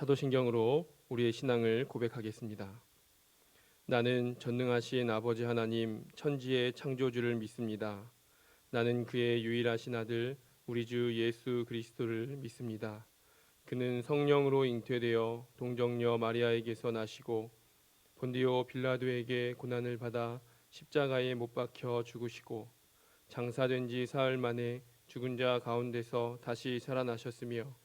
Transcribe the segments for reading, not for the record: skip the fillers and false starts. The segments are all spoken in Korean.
사도신경으로 우리의 신앙을 고백하겠습니다. 나는 전능하신 아버지 하나님 천지의 창조주를 믿습니다. 나는 그의 유일하신 아들 우리 주 예수 그리스도를 믿습니다. 그는 성령으로 잉태되어 동정녀 마리아에게서 나시고 본디오 빌라도에게 고난을 받아 십자가에 못 박혀 죽으시고 장사된 지 사흘 만에 죽은 자 가운데서 다시 살아나셨으며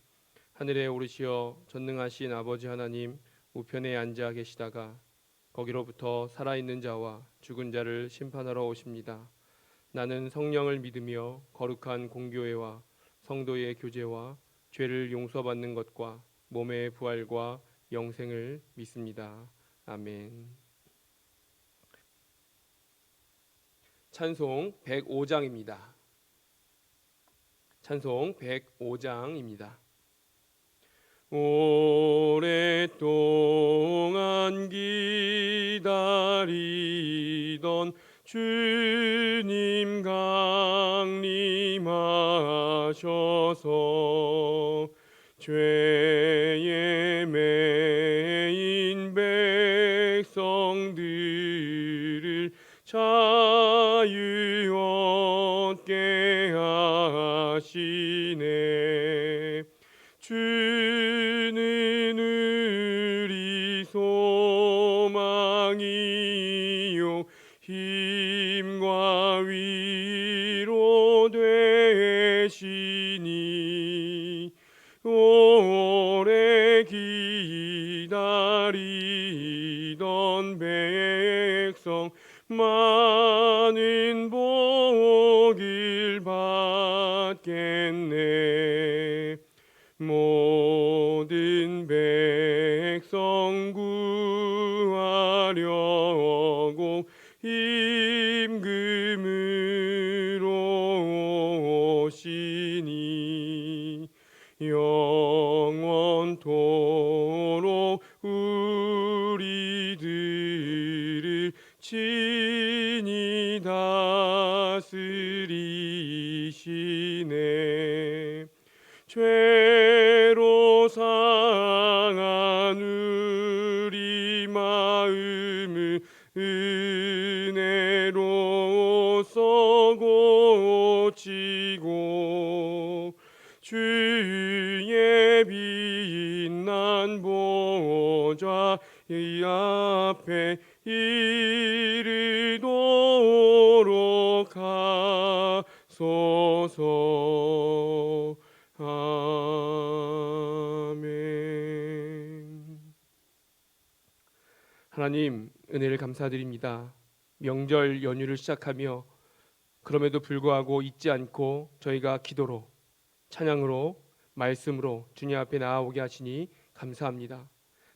하늘에 오르시어 전능하신 아버지 하나님 우편에 앉아 계시다가 거기로부터 살아있는 자와 죽은 자를 심판하러 오십니다. 나는 성령을 믿으며 거룩한 공교회와 성도의 교제와 죄를 용서받는 것과 몸의 부활과 영생을 믿습니다. 아멘. 찬송 105장입니다. 찬송 105장입니다. 오랫동안 기다리던 주님 강림하셔서 죄에 매인 백성들을 자유 얻게 하시네. 주는 우리 소망이요 힘과 위로 되시니 오래 기다리던 백성 많은 복을 받겠네. 모든 백성 구하려고 임금으로 오시니 영원토록 우리들을 친히 다스리시네. 죄로 상한 우리 마음을 은혜로써 고치고 주의 빛난 보좌 앞에 이르도록 하소서. 아멘. 하나님, 은혜를 감사드립니다. 명절 연휴를 시작하며 그럼에도 불구하고 잊지 않고 저희가 기도로, 찬양으로, 말씀으로 주님 앞에 나아오게 하시니 감사합니다.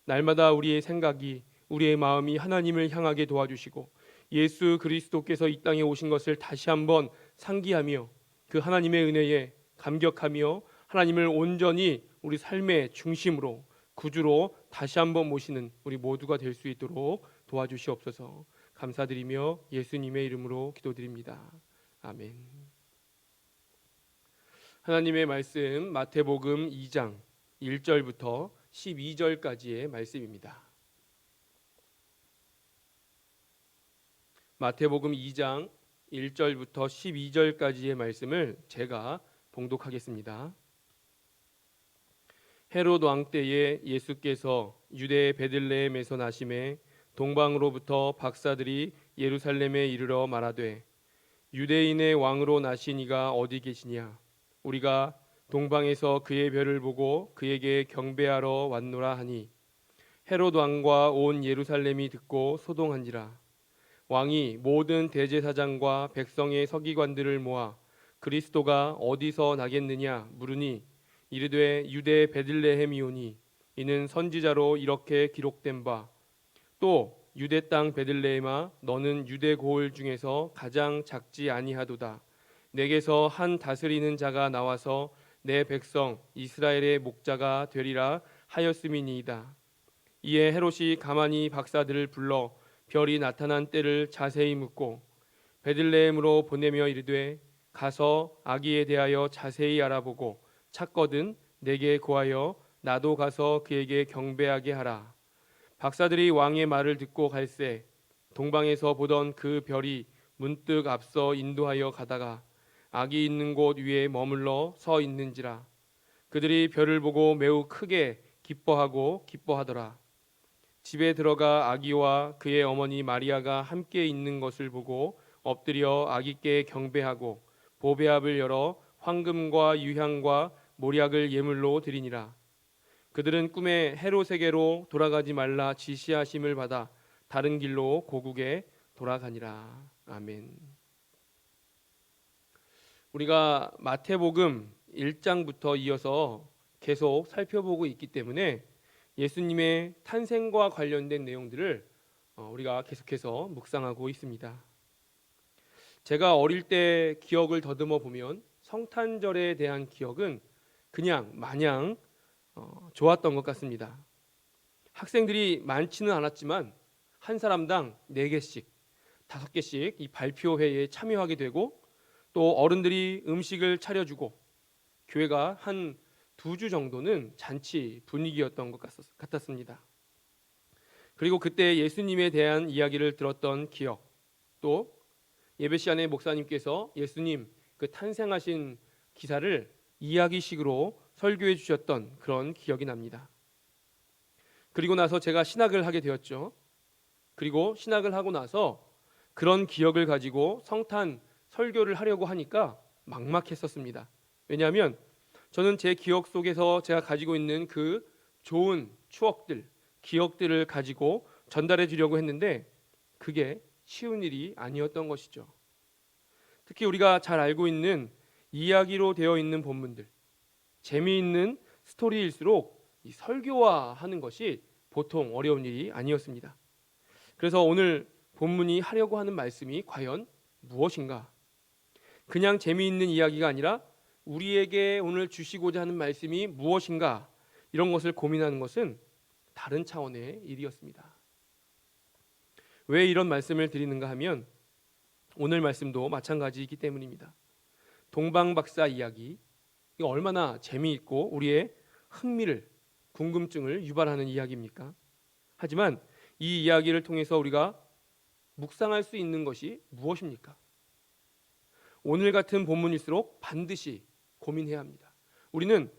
날마다 우리의 생각이, 우리의 마음이 하나님을 향하게 도와주시고 예수 그리스도께서 이 땅에 오신 것을 다시 한번 상기하며 그 하나님의 은혜에 감격하며 하나님을 온전히 우리 삶의 중심으로, 구주로 다시 한번 모시는 우리 모두가 될 수 있도록 도와주시옵소서. 감사드리며 예수님의 이름으로 기도드립니다. 아멘. 하나님의 말씀 마태복음 2장 1절부터 12절까지의 말씀입니다. 마태복음 2장 1절부터 12절까지의 말씀을 제가 봉독하겠습니다. 헤롯 왕 때에 예수께서 유대 베들레헴에서 나심에 동방으로부터 박사들이 예루살렘에 이르러 말하되 유대인의 왕으로 나신 이가 어디 계시냐? 우리가 동방에서 그의 별을 보고 그에게 경배하러 왔노라 하니 헤롯 왕과 온 예루살렘이 듣고 소동한지라. 왕이 모든 대제사장과 백성의 서기관들을 모아 그리스도가 어디서 나겠느냐 물으니 이르되 유대 베들레헴이오니 이는 선지자로 이렇게 기록된 바 또 유대 땅 베들레헴아 너는 유대 고을 중에서 가장 작지 아니하도다. 내게서 한 다스리는 자가 나와서 내 백성 이스라엘의 목자가 되리라 하였음이니이다. 이에 헤롯이 가만히 박사들을 불러 별이 나타난 때를 자세히 묻고 베들레헴으로 보내며 이르되 가서 아기에 대하여 자세히 알아보고 찾거든 내게 고하여 나도 가서 그에게 경배하게 하라. 박사들이 왕의 말을 듣고 갈새 동방에서 보던 그 별이 문득 앞서 인도하여 가다가 아기 있는 곳 위에 머물러 서 있는지라. 그들이 별을 보고 매우 크게 기뻐하고 기뻐하더라. 집에 들어가 아기와 그의 어머니 마리아가 함께 있는 것을 보고 엎드려 아기께 경배하고 보배압을 열어 황금과 유향과 모략을 예물로 드리니라. 그들은 꿈에 헤롯에게로 돌아가지 말라 지시하심을 받아 다른 길로 고국에 돌아가니라. 아멘. 우리가 마태복음 1장부터 이어서 계속 살펴보고 있기 때문에 예수님의 탄생과 관련된 내용들을 우리가 계속해서 묵상하고 있습니다. 제가 어릴 때 기억을 더듬어 보면 성탄절에 대한 기억은 그냥 마냥 좋았던 것 같습니다. 학생들이 많지는 않았지만 한 사람당 4개씩, 5개씩 이 발표회에 참여하게 되고 또 어른들이 음식을 차려주고 교회가 한 2주 정도는 잔치 분위기였던 것 같았습니다. 그리고 그때 예수님에 대한 이야기를 들었던 기억, 또 예배 시간에 목사님께서 예수님 그 탄생하신 기사를 이야기식으로 설교해 주셨던 그런 기억이 납니다. 그리고 나서 제가 신학을 하게 되었죠. 그리고 신학을 하고 나서 그런 기억을 가지고 성탄 설교를 하려고 하니까 막막했었습니다. 왜냐하면 저는 제 기억 속에서 제가 가지고 있는 그 좋은 추억들, 기억들을 가지고 전달해 주려고 했는데 그게 쉬운 일이 아니었던 것이죠. 특히 우리가 잘 알고 있는 이야기로 되어 있는 본문들, 재미있는 스토리일수록 이 설교화하는 것이 보통 어려운 일이 아니었습니다. 그래서 오늘 본문이 하려고 하는 말씀이 과연 무엇인가? 그냥 재미있는 이야기가 아니라 우리에게 오늘 주시고자 하는 말씀이 무엇인가? 이런 것을 고민하는 것은 다른 차원의 일이었습니다. 왜 이런 말씀을 드리는가 하면 오늘 말씀도 마찬가지이기 때문입니다. 동방박사 이야기, 이거 얼마나 재미있고 우리의 흥미를, 궁금증을 유발하는 이야기입니까? 하지만 이 이야기를 통해서 우리가 묵상할 수 있는 것이 무엇입니까? 오늘 같은 본문일수록 반드시 고민해야 합니다. 우리는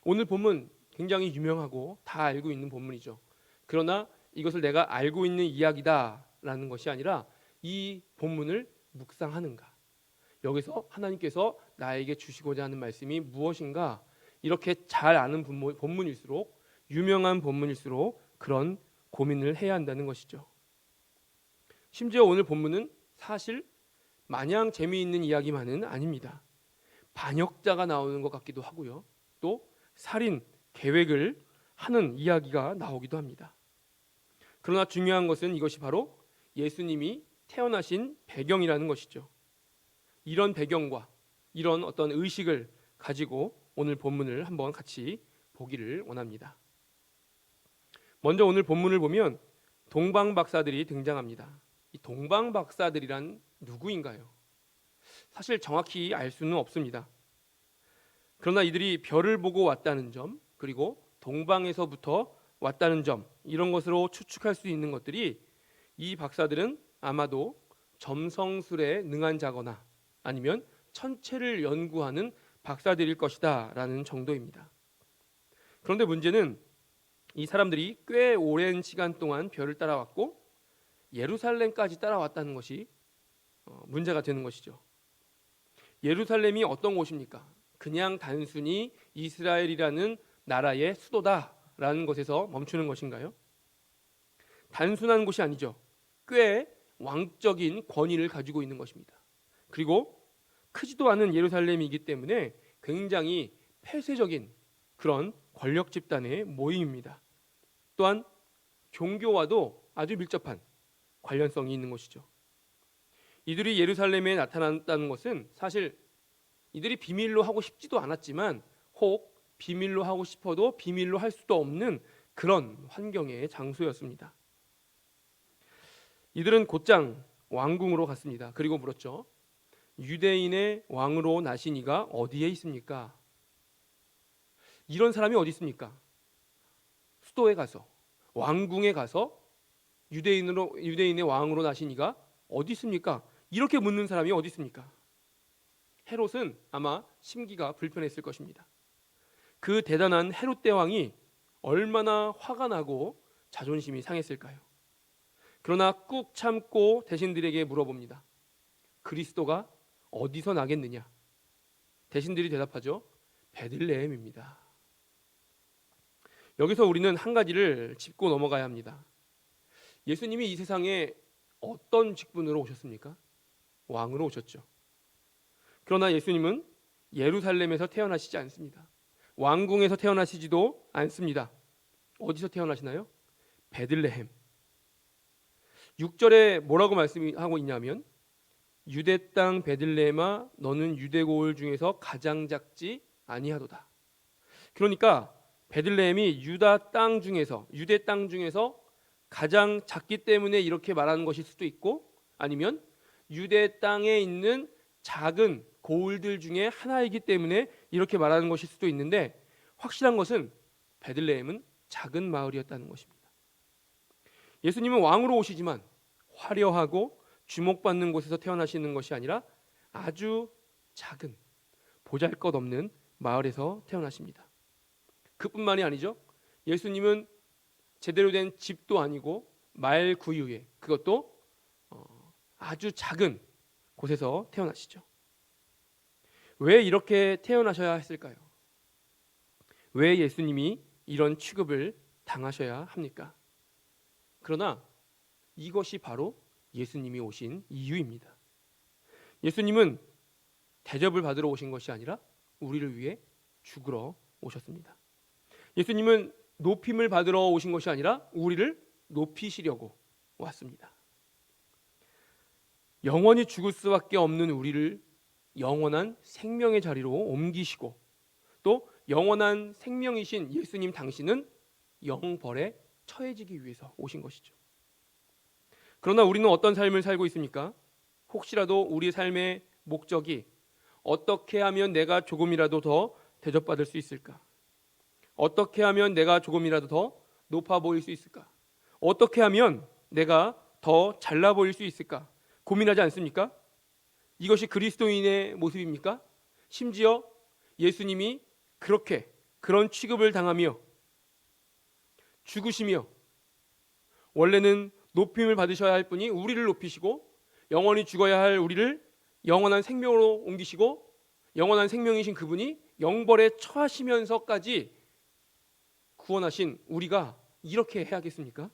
오늘 본문 굉장히 유명하고 다 알고 있는 본문이죠. 그러나 이것을 내가 알고 있는 이야기다라는 것이 아니라 이 본문을 묵상하는가, 여기서 하나님께서 나에게 주시고자 하는 말씀이 무엇인가, 이렇게 잘 아는 본문일수록, 유명한 본문일수록 그런 고민을 해야 한다는 것이죠. 심지어 오늘 본문은 사실 마냥 재미있는 이야기만은 아닙니다. 반역자가 나오는 것 같기도 하고요, 또 살인 계획을 하는 이야기가 나오기도 합니다. 그러나 중요한 것은 이것이 바로 예수님이 태어나신 배경이라는 것이죠. 이런 배경과 이런 어떤 의식을 가지고 오늘 본문을 한번 같이 보기를 원합니다. 먼저 오늘 본문을 보면 동방박사들이 등장합니다. 이 동방박사들이란 누구인가요? 사실 정확히 알 수는 없습니다. 그러나 이들이 별을 보고 왔다는 점, 그리고 동방에서부터 왔다는 점, 이런 것으로 추측할 수 있는 것들이 이 박사들은 아마도 점성술에 능한 자거나 아니면 천체를 연구하는 박사들일 것이다 라는 정도입니다. 그런데 문제는 이 사람들이 꽤 오랜 시간 동안 별을 따라왔고 예루살렘까지 따라왔다는 것이 문제가 되는 것이죠. 예루살렘이 어떤 곳입니까? 그냥 단순히 이스라엘이라는 나라의 수도다라는 것에서 멈추는 것인가요? 단순한 곳이 아니죠. 꽤 왕적인 권위를 가지고 있는 것입니다. 그리고 크지도 않은 예루살렘이기 때문에 굉장히 폐쇄적인 그런 권력 집단의 모임입니다. 또한 종교와도 아주 밀접한 관련성이 있는 것이죠. 이들이 예루살렘에 나타났다는 것은 사실 이들이 비밀로 하고 싶지도 않았지만 혹 비밀로 하고 싶어도 비밀로 할 수도 없는 그런 환경의 장소였습니다. 이들은 곧장 왕궁으로 갔습니다. 그리고 물었죠. 유대인의 왕으로 나신 이가 어디에 있습니까? 이런 사람이 어디 있습니까? 수도에 가서 왕궁에 가서 유대인의 왕으로 나신 이가 어디 있습니까? 이렇게 묻는 사람이 어디 있습니까? 헤롯은 아마 심기가 불편했을 것입니다. 그 대단한 헤롯 대왕이 얼마나 화가 나고 자존심이 상했을까요? 그러나 꾹 참고 대신들에게 물어봅니다. 그리스도가 어디서 나겠느냐? 대신들이 대답하죠. 베들레헴입니다. 여기서 우리는 한 가지를 짚고 넘어가야 합니다. 예수님이 이 세상에 어떤 직분으로 오셨습니까? 왕으로 오셨죠. 그러나 예수님은 예루살렘에서 태어나시지 않습니다. 왕궁에서 태어나시지도 않습니다. 어디서 태어나시나요? 베들레헴. 6절에 뭐라고 말씀하고 있냐면 유대 땅 베들레헴아 너는 유대 고을 중에서 가장 작지 아니하도다. 그러니까 베들레헴이 유대 땅 중에서 가장 작기 때문에 이렇게 말하는 것일 수도 있고, 아니면 유대 땅에 있는 작은 고을들 중에 하나이기 때문에 이렇게 말하는 것일 수도 있는데, 확실한 것은 베들레헴은 작은 마을이었다는 것입니다. 예수님은 왕으로 오시지만 화려하고 주목받는 곳에서 태어나시는 것이 아니라 아주 작은 보잘것없는 마을에서 태어나십니다. 그뿐만이 아니죠. 예수님은 제대로 된 집도 아니고 말 구유에, 그것도 아주 작은 곳에서 태어나시죠. 왜 이렇게 태어나셔야 했을까요? 왜 예수님이 이런 취급을 당하셔야 합니까? 그러나 이것이 바로 예수님이 오신 이유입니다. 예수님은 대접을 받으러 오신 것이 아니라 우리를 위해 죽으러 오셨습니다. 예수님은 높임을 받으러 오신 것이 아니라 우리를 높이시려고 왔습니다. 영원히 죽을 수밖에 없는 우리를 영원한 생명의 자리로 옮기시고, 또 영원한 생명이신 예수님 당신은 영벌에 처해지기 위해서 오신 것이죠. 그러나 우리는 어떤 삶을 살고 있습니까? 혹시라도 우리 삶의 목적이 어떻게 하면 내가 조금이라도 더 대접받을 수 있을까? 어떻게 하면 내가 조금이라도 더 높아 보일 수 있을까? 어떻게 하면 내가 더 잘나 보일 수 있을까? 고민하지 않습니까? 이것이 그리스도인의 모습입니까? 심지어 예수님이 그런 취급을 당하며 죽으시며, 원래는 높임을 받으셔야 할 분이 우리를 높이시고 영원히 죽어야 할 우리를 영원한 생명으로 옮기시고, 영원한 생명이신 그분이 영벌에 처하시면서까지 구원하신 우리가 이렇게 해야겠습니까?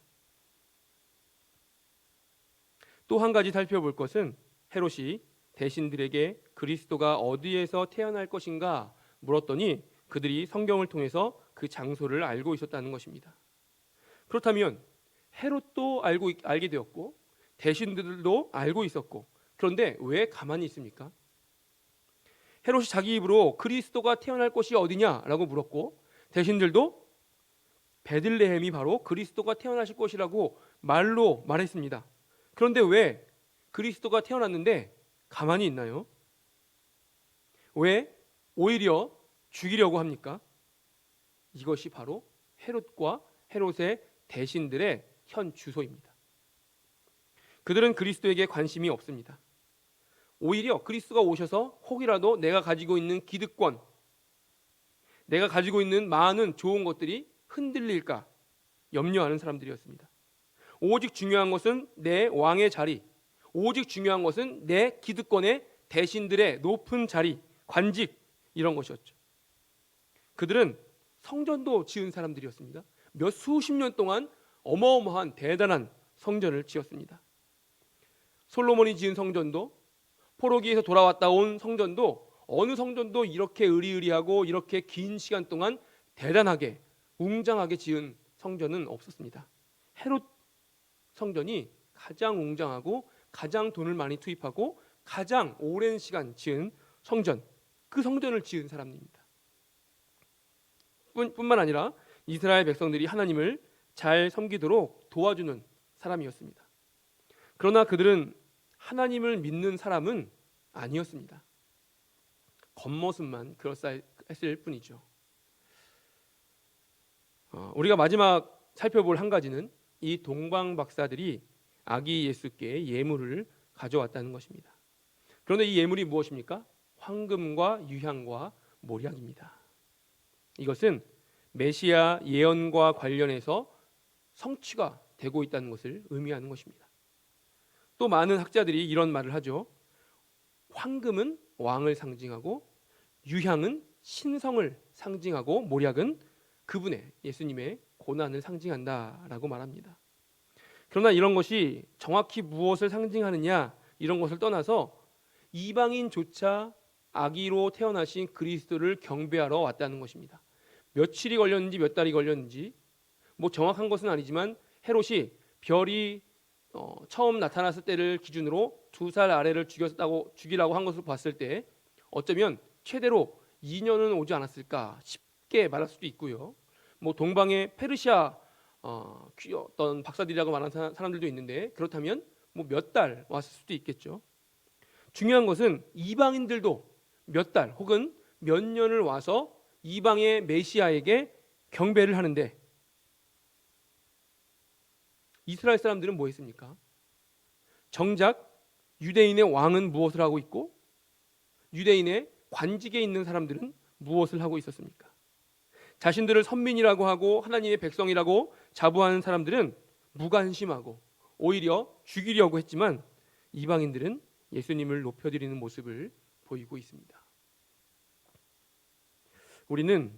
또 한 가지 살펴볼 것은 헤롯이 대신들에게 그리스도가 어디에서 태어날 것인가 물었더니 그들이 성경을 통해서 그 장소를 알고 있었다는 것입니다. 그렇다면 헤롯도 알게 되었고 대신들도 알고 있었고, 그런데 왜 가만히 있습니까? 헤롯이 자기 입으로 그리스도가 태어날 곳이 어디냐라고 물었고, 대신들도 베들레헴이 바로 그리스도가 태어나실 곳이라고 말로 말했습니다. 그런데 왜 그리스도가 태어났는데 가만히 있나요? 왜 오히려 죽이려고 합니까? 이것이 바로 헤롯과 헤롯의 대신들의 현 주소입니다. 그들은 그리스도에게 관심이 없습니다. 오히려 그리스도가 오셔서 혹이라도 내가 가지고 있는 기득권, 내가 가지고 있는 많은 좋은 것들이 흔들릴까 염려하는 사람들이었습니다. 오직 중요한 것은 내 왕의 자리, 오직 중요한 것은 내 기득권의 대신들의 높은 자리, 관직, 이런 것이었죠. 그들은 성전도 지은 사람들이었습니다. 몇 수십 년 동안 어마어마한 대단한 성전을 지었습니다. 솔로몬이 지은 성전도, 포로기에서 돌아왔다 온 성전도, 어느 성전도 이렇게 의리의리하고 이렇게 긴 시간 동안 대단하게 웅장하게 지은 성전은 없었습니다. 헤롯 성전이 가장 웅장하고 가장 돈을 많이 투입하고 가장 오랜 시간 지은 성전, 그 성전을 지은 사람입니다. 뿐만 아니라 이스라엘 백성들이 하나님을 잘 섬기도록 도와주는 사람이었습니다. 그러나 그들은 하나님을 믿는 사람은 아니었습니다. 겉모습만 그럴싸했을 뿐이죠. 우리가 마지막 살펴볼 한 가지는 이 동방 박사들이 아기 예수께 예물을 가져왔다는 것입니다. 그런데 이 예물이 무엇입니까? 황금과 유향과 몰약입니다. 이것은 메시아 예언과 관련해서 성취가 되고 있다는 것을 의미하는 것입니다. 또 많은 학자들이 이런 말을 하죠. 황금은 왕을 상징하고 유향은 신성을 상징하고 몰약은 그분의 예수님의 고난을 상징한다라고 말합니다. 그러나 이런 것이 정확히 무엇을 상징하느냐 이런 것을 떠나서 이방인조차 아기로 태어나신 그리스도를 경배하러 왔다는 것입니다. 며칠이 걸렸는지 몇 달이 걸렸는지 뭐 정확한 것은 아니지만 헤롯이 별이 처음 나타났을 때를 기준으로 2살 아래를 죽이라고 한 것을 봤을 때 어쩌면 최대로 2년은 오지 않았을까 쉽게 말할 수도 있고요. 뭐 동방의 페르시아 어떤 박사들이라고 말하는 사람들도 있는데 그렇다면 뭐 몇 달 왔을 수도 있겠죠. 중요한 것은 이방인들도 몇 달 혹은 몇 년을 와서 이방의 메시아에게 경배를 하는데 이스라엘 사람들은 뭐 했습니까? 정작 유대인의 왕은 무엇을 하고 있고 유대인의 관직에 있는 사람들은 무엇을 하고 있었습니까? 자신들을 선민이라고 하고 하나님의 백성이라고 자부하는 사람들은 무관심하고 오히려 죽이려고 했지만 이방인들은 예수님을 높여드리는 모습을 보이고 있습니다. 우리는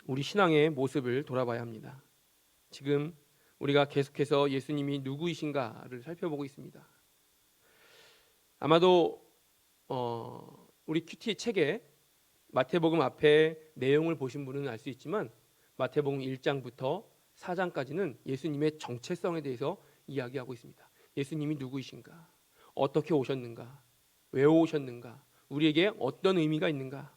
우리 신앙의 모습을 돌아봐야 합니다. 지금 우리가 계속해서 예수님이 누구이신가를 살펴보고 있습니다. 아마도 우리 큐티 책에 마태복음 앞에 내용을 보신 분은 알 수 있지만 마태복음 1장부터 4장까지는 예수님의 정체성에 대해서 이야기하고 있습니다. 예수님이 누구이신가? 어떻게 오셨는가? 왜 오셨는가? 우리에게 어떤 의미가 있는가?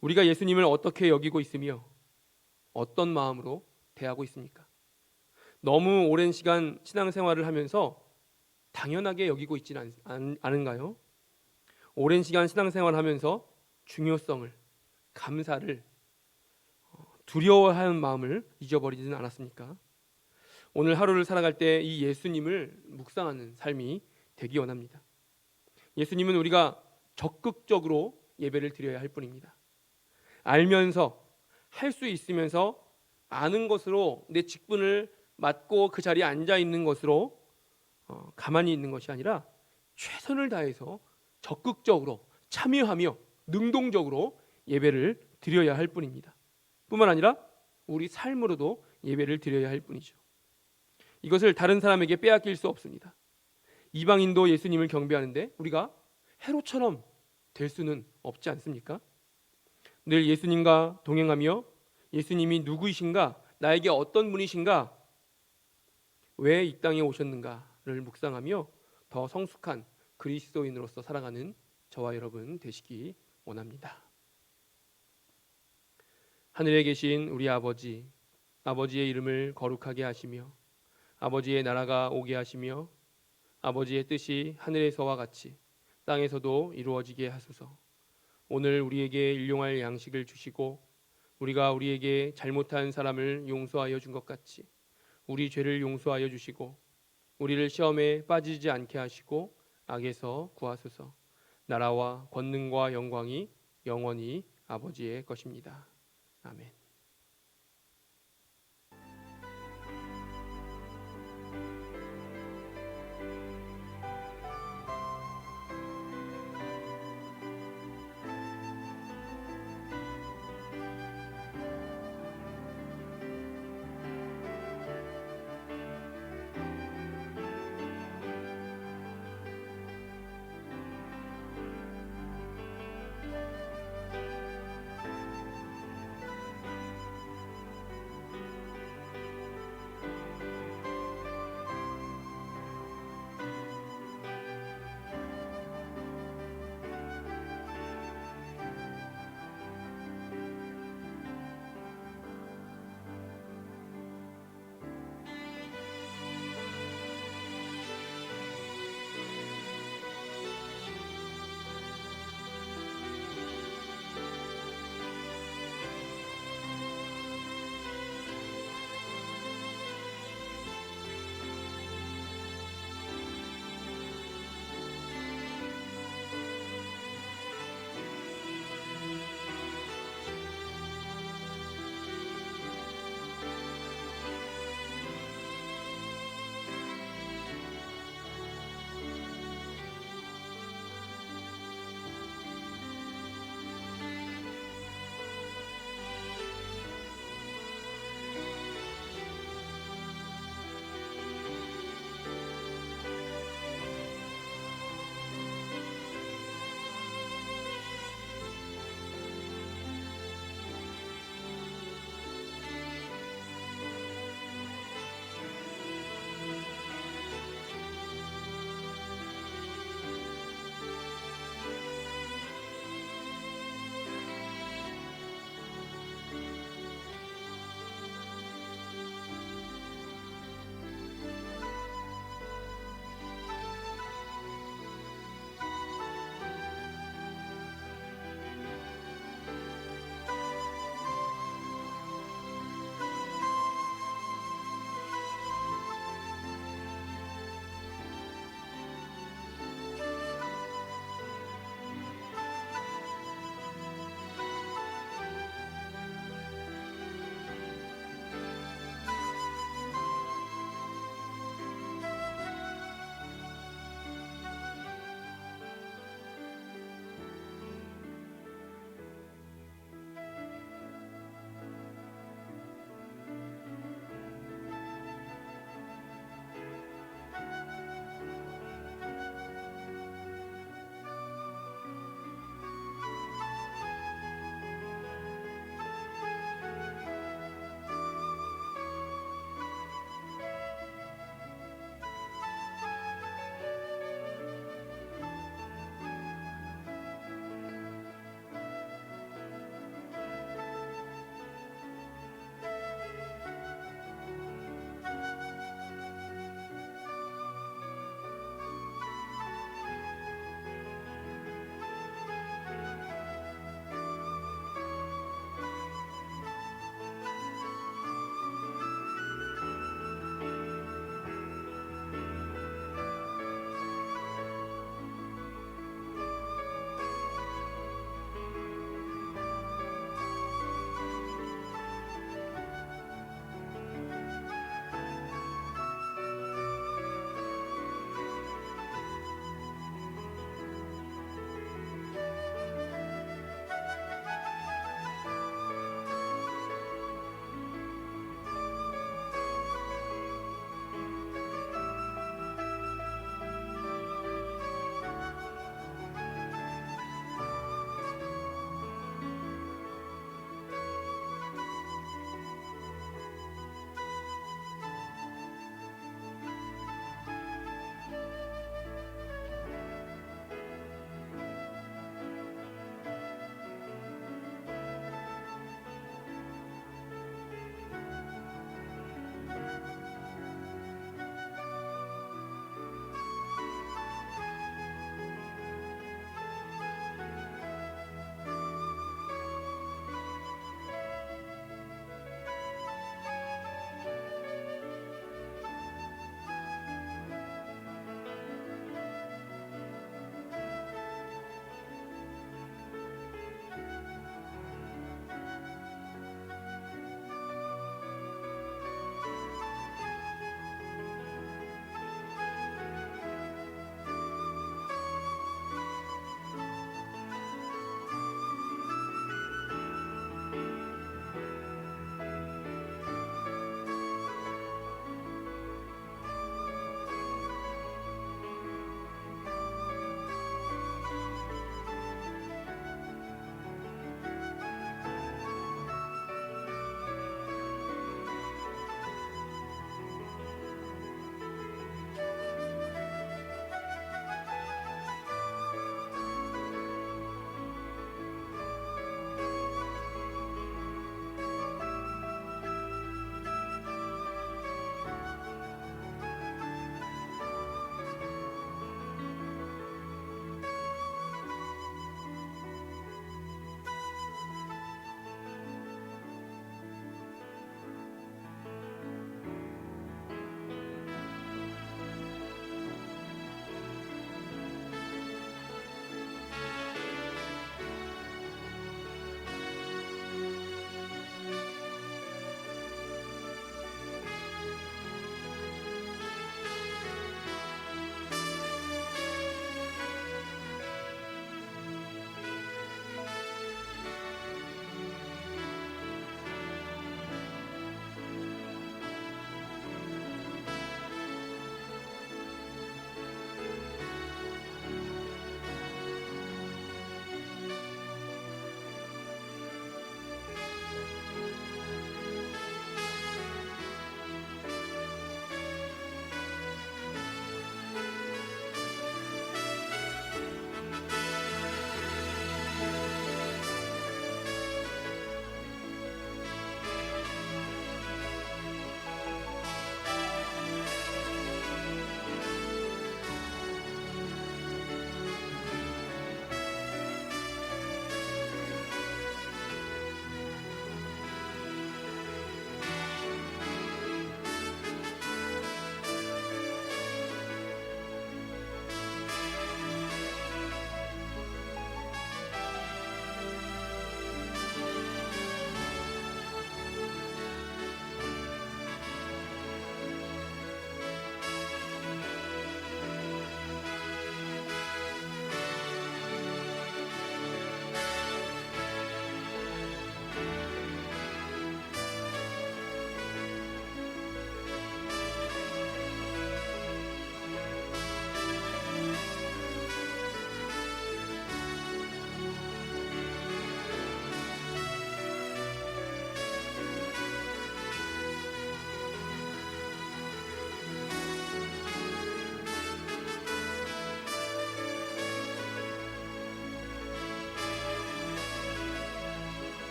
우리가 예수님을 어떻게 여기고 있으며 어떤 마음으로 대하고 있습니까? 너무 오랜 시간 신앙생활을 하면서 당연하게 여기고 있지는 않은가요? 오랜 시간 신앙생활을 하면서 중요성을, 감사를, 두려워하는 마음을 잊어버리지는 않았습니까? 오늘 하루를 살아갈 때 이 예수님을 묵상하는 삶이 되기 원합니다. 예수님은 우리가 적극적으로 예배를 드려야 할 뿐입니다. 알면서 할 수 있으면서 아는 것으로 내 직분을 맡고 그 자리에 앉아 있는 것으로 가만히 있는 것이 아니라 최선을 다해서 적극적으로 참여하며 능동적으로 예배를 드려야 할 뿐입니다. 뿐만 아니라 우리 삶으로도 예배를 드려야 할 뿐이죠. 이것을 다른 사람에게 빼앗길 수 없습니다. 이방인도 예수님을 경배하는데 우리가 헤롯처럼 될 수는 없지 않습니까? 늘 예수님과 동행하며 예수님이 누구이신가, 나에게 어떤 분이신가, 왜 이 땅에 오셨는가를 묵상하며 더 성숙한 그리스도인으로서 살아가는 저와 여러분 되시기 원합니다. 하늘에 계신 우리 아버지, 아버지의 이름을 거룩하게 하시며 아버지의 나라가 오게 하시며 아버지의 뜻이 하늘에서와 같이 땅에서도 이루어지게 하소서. 오늘 우리에게 일용할 양식을 주시고 우리가 우리에게 잘못한 사람을 용서하여 준 것 같이 우리 죄를 용서하여 주시고 우리를 시험에 빠지지 않게 하시고 악에서 구하소서. 나라와 권능과 영광이 영원히 아버지의 것입니다. 아멘.